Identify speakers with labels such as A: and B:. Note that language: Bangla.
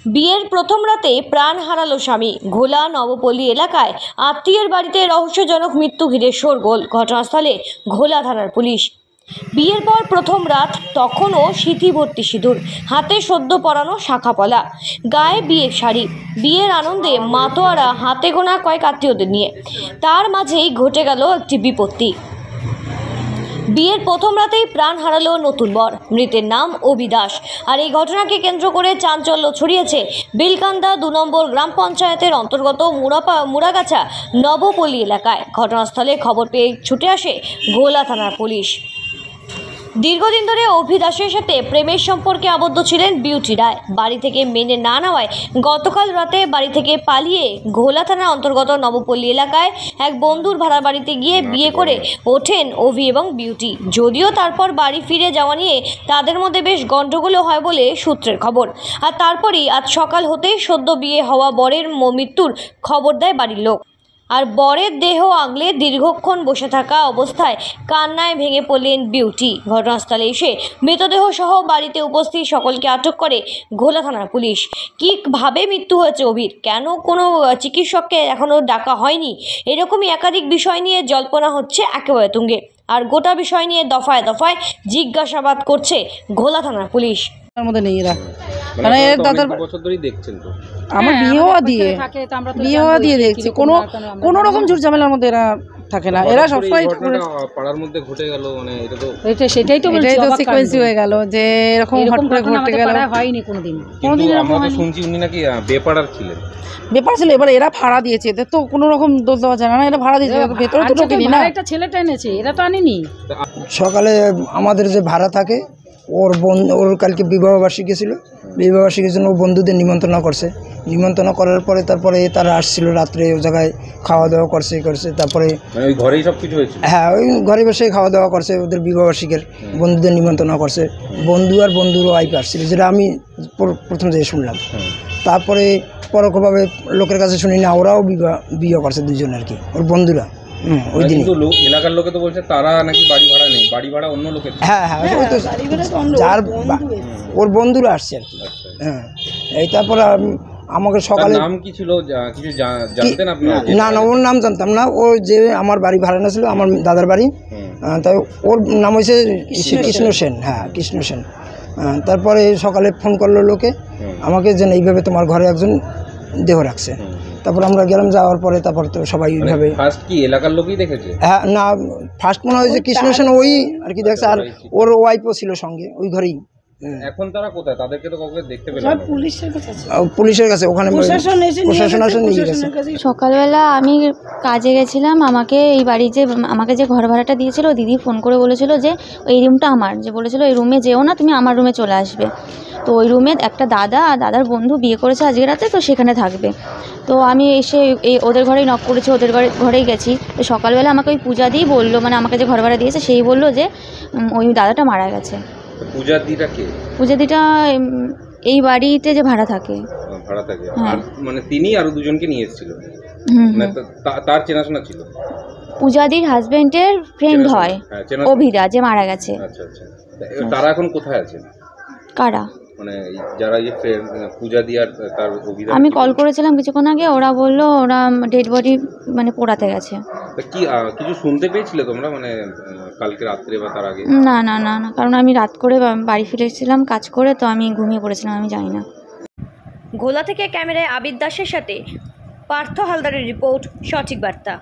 A: বিয়ের প্রথম রাতে প্রাণ হারালো স্বামী। ঘোলা নবপল্লী এলাকায় আত্মীয়ের বাড়িতে রহস্যজনক মৃত্যু ঘিরে শোরগোল। ঘটনাস্থলে ঘোলা থানার পুলিশ। বিয়ের পর প্রথম রাত, তখনও স্মৃতি ভর্তি সিঁদুর, হাতে সদ্য পরানো শাখাপলা, গায়ে বিয়ের শাড়ি। বিয়ের আনন্দে মাতোয়ারা হাতে গোনা কয়েক আত্মীয়দের নিয়ে। তার মাঝেই ঘটে গেল একটি বিপত্তি। বিয়ের প্রথম রাতেই প্রাণ হারালো নতুন বর। মৃতের নাম অভি দাস। আর এই ঘটনাকে কেন্দ্র করে চাঞ্চল্য ছড়িয়েছে বেলকান্দা 2 নম্বর গ্রাম পঞ্চায়েতের অন্তর্গত মুড়াগাছা নবপল্লী এলাকায়। ঘটনাস্থলে খবর পেয়ে ছুটে আসে ঘোলা থানার পুলিশ। দীর্ঘদিন ধরে অভি দাসের সাথে প্রেমের সম্পর্কে আবদ্ধ ছিলেন বিউটি রায়। বাড়ি থেকে মেনে না নেওয়ায় গতকাল রাতে বাড়ি থেকে পালিয়ে ঘোলা থানার অন্তর্গত নবপল্লী এলাকায় এক বন্ধুর ভাড়া বাড়িতে গিয়ে বিয়ে করে ওঠেন অভি এবং বিউটি। যদিও তারপর বাড়ি ফিরে যাওয়া নিয়ে তাদের মধ্যে বেশ গণ্ডগোলও হয় বলে সূত্রের খবর। আর তারপরই আজ সকাল হতেই সদ্য বিয়ে হওয়া বরের মৃত্যুর খবর দেয় বাড়ির লোক। আর বরের দেহ আগলে দীর্ঘক্ষণ বসে থাকা অবস্থায় কান্নায় ভেঙে পড়লেন বিউটি। ঘটনাস্থলে এসে মৃতদেহ সহ বাড়িতে উপস্থিত সকলকে আটক করে ঘোলা থানার পুলিশ। কীভাবে মৃত্যু হয়েছে অভির, কেন কোনো চিকিৎসককে এখনও ডাকা হয়নি, এরকমই একাধিক বিষয় নিয়ে জল্পনা হচ্ছে একেবারে তুঙ্গে। আর গোটা বিষয় নিয়ে দফায় দফায় জিজ্ঞাসাবাদ করছে ঘোলা থানার পুলিশ।
B: মধ্যে নেই এরা, মানে এর দাদার বছর ধরেই দেখছেন তো আমার বিয়ে হওয়া দিয়ে দেখছি, কোনো রকম ঝুট ঝামেলার মধ্যে এরা থাকে না। এরা সবসময় পাড়ার মধ্যে ঘটে গেল, মানে এটা তো সেটাই তো সিকোয়েন্স হয়ে গেল যে এরকম হট করে ঘটে গেল, হয়নি কোনোদিন। আমরা তো শুনছি উনি নাকি বেপাড়ার ছিলেন। ব্যাপার ছিল, এবার এরা ভাড়া দিয়েছে, এদের তো কোনো রকম দোষ দেওয়া যায় না। এরা ভাড়া দিয়েছে, ভেতরে তো ঢোকেনি না, একটা ছেলেটা এনেছে, এরা তো আনেনি।
C: সকালে আমাদের যে ভাড়া থাকে ওর কালকে বিবাহবার্ষিকী ছিল, বিবাহবার্ষিকীর জন্য ও বন্ধুদের নিমন্ত্রণ করছে। নিমন্ত্রণ করার পরে তারপরে তারা আসছিল রাত্রে, ওই জায়গায় খাওয়া দাওয়া করছে। তারপরে ওই ঘরেই সব কিছু হয়েছে। হ্যাঁ, ওই ঘরে বসে খাওয়া দাওয়া করছে, ওদের বিবাহবার্ষিকীর বন্ধুদের নিমন্ত্রণ করছে। বন্ধু আর বন্ধুর ওয়াইফ আসছিল, যেটা আমি প্রথম থেকে শুনলাম। তারপরে পরোক্ষভাবে লোকের কাছে শুনি না, ওরাও বিয়ে করছে দুজন আর কি, ওর বন্ধুরা। ওই দিন এলাকার লোকে তো বলছে তারা নাকি বাড়ি ভাড়া নেই, বাড়ি ভাড়া অন্য লোকের। হ্যাঁ হ্যাঁ, ওই তো যার ওর বন্ধুরা আসছে আর কি। হ্যাঁ, এই তারপরে আমাকে সকালে নাম কি ছিল কিছু জানতেন আপনি? না না, ওর নাম জানতাম না। ও যে আমার বাড়ি ভাড়া না ছিল, আমার দাদার বাড়ি, তাই ওর নাম হয়েছে কৃষ্ণ সেন। হ্যাঁ, কৃষ্ণ সেন। তারপরে সকালে ফোন করলো লোকে আমাকে, যে এইভাবে তোমার ঘরে একজন দেহ রাখছে। তারপর আমরা গেলাম, যাওয়ার পরে তারপর তো সবাই এইভাবে ফার্স্ট কি এলাকার লোকই দেখেছে। হ্যাঁ, না ফার্স্ট মনে হয় যে কৃষ্ণ সেন ওই আর কি দেখছে, আর ওর ওয়াইফও ছিল সঙ্গে ওই ঘরেই। এখন তারা কোথায়? তাদেরকে তো কাউকে দেখতে পেলাম না। পুলিশের কাছে ওখানে প্রশাসন এসে নিয়ে গেছে।
D: সকালবেলা আমি কাজে গেছিলাম, আমাকে এই বাড়ি যে আমাকে যে ঘর ভাড়াটা দিয়েছিল দিদি ফোন করে বলেছিল যে এই রুমটা আমার, যে বলেছিল এই রুমে যেও না, তুমি আমার রুমে চলে আসবে। তো ওই রুমে একটা দাদার বন্ধু বিয়ে করেছে আজকে রাতে, তো সেখানে থাকবে। তো আমি এসে ওদের ঘরেই নক করেছি, ওদের ঘরেই গেছি। তো সকালবেলা আমাকে ওই পূজা দিই বললো, মানে আমাকে যে ঘর ভাড়া দিয়েছে সেই বললো যে ওই দাদাটা মারা গেছে। পূজা দিটা এই বাড়িতে যে ভাড়া থাকে। আর
E: মানে তিনি আরো দুজনকে নিয়ে এসেছিল, তার চেনাশোনা ছিল।
D: পূজাদির হাজবেন্ডের ফ্রেন্ড হয় অভিরা, যে মারা গেছে।
E: আচ্ছা আচ্ছা, তারা এখন কোথায় আছে?
D: কারা?
E: মানে যারা এই পূজা দি আর তার অভিরা।
D: আমি কল করেছিলাম কিছুক্ষণ আগে, ওরা বললো ওরা ডেড বডি মানে পোড়াতে গেছে।
E: কি কিছু শুনতে পেয়েছিলে তোমরা, মানে কালকে রাত্রে বা তার আগে?
D: না না না না, কারণ আমি রাত করে বাড়ি ফিরেছিলাম কাজ করে, তো আমি ঘুমিয়ে পড়েছিলাম, আমি জানি না।
A: ঘোলা থেকে ক্যামেরায় আবিদ দাসের সাথে পার্থ হালদারের রিপোর্ট, সঠিক বার্তা।